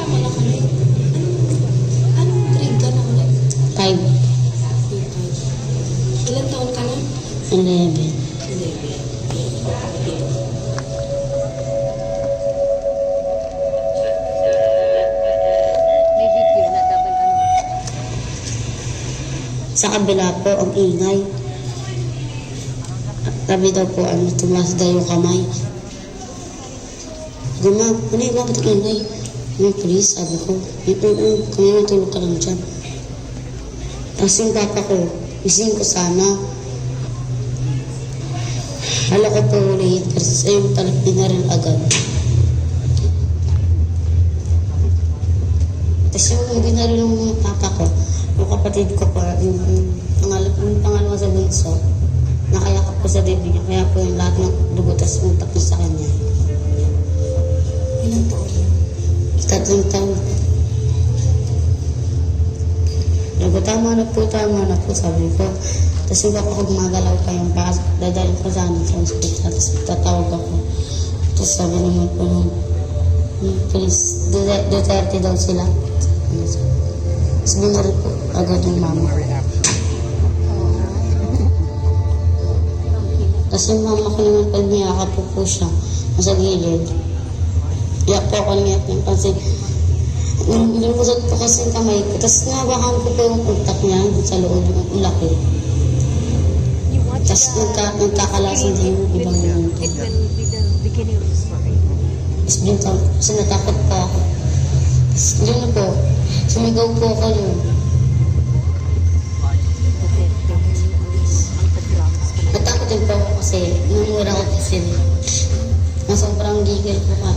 tama na kami. Anong grade ka na ulit? 5, Ilan taon ka na? 11. 11. May video na double ano. Sa kabila po, ang ingay. Sabi daw po, tumaas daw yung kamay. Guma, ano yung bakit ang ingay? Please, sabi ko. Kaya matulog ka lang dyan. Tapos yung papa ko, ising ko sana. Hala ko po ulit, kasi ayun talagang pinaril agad. Tapos yung binaril ng papa ko, yung kapatid ko po, yung pangalawa sa bunso, nakayakap ko sa dibdib niya, kaya po yung lahat ng dugo, tapos utak niya sa kanya. Ilan taon? 3 taon. Sabi ko, tama na po, sabi ko. Tapos yung papa ko gumagalaw pa yung paas, dadalhin ko sana sa hospital, tapos tatawag ako. Tapos sabi naman po nung, please, Duterte daw sila. Tapos binaril po agad yung mama. Tapos yung mama ko naman pag niyakap po siya, nasa gilid. Iyak po ako ng iyak niya kasi lumusot po kasi yung kamay ko. Tapos nahawakan ko po yung utak niya sa loob yung laki. Tapos nagkakalasan din yung ibang yung It will be the beginning of the story. tapos binta, kasi natakot pa ako. Tapos yun na po, sumigaw po ako yun. Ang pag-drums ka na. Natakot din po ako kasi namura ko kasi na sobrang gigil po ka.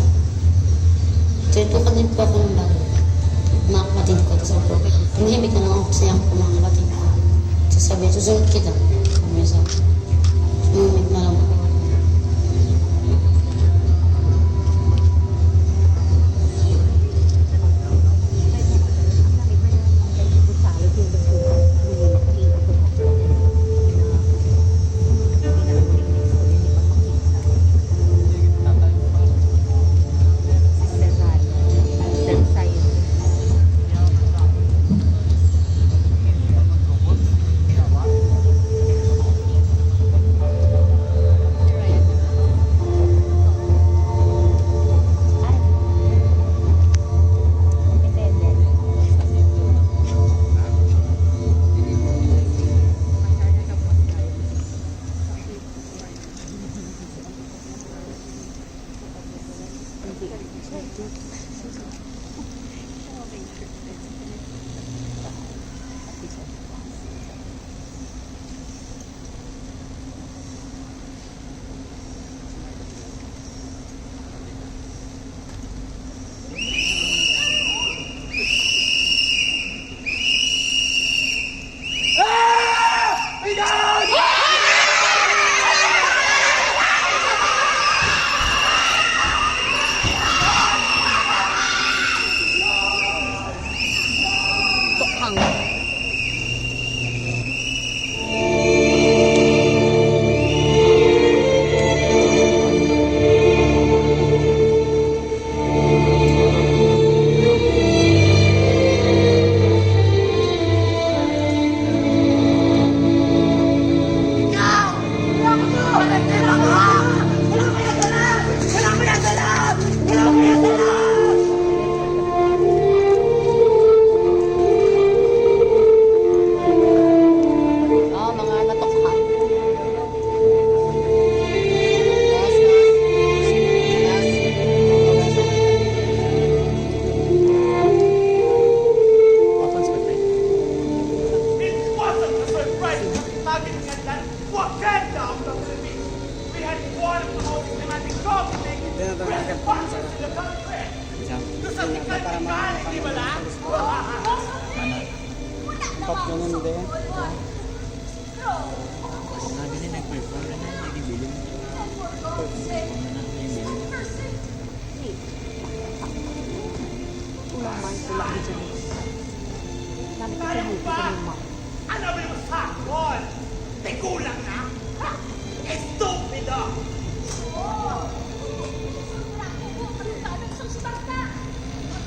Tutukan din po ako ng bago. Mga kapatid ko. Tapos po, tumihimik na lang ako kasi ako mga kapatid ko. Tapos sabi, susunod kita. Sabi sa tumihimik na lang ako. Pop naman din. Nabi na nag-perform na na, hindi bilin. Ulang man sila dyan. Namin ko kami ito ng mga. Ano ba yung sakon? May kulang na? Ha? Estupido!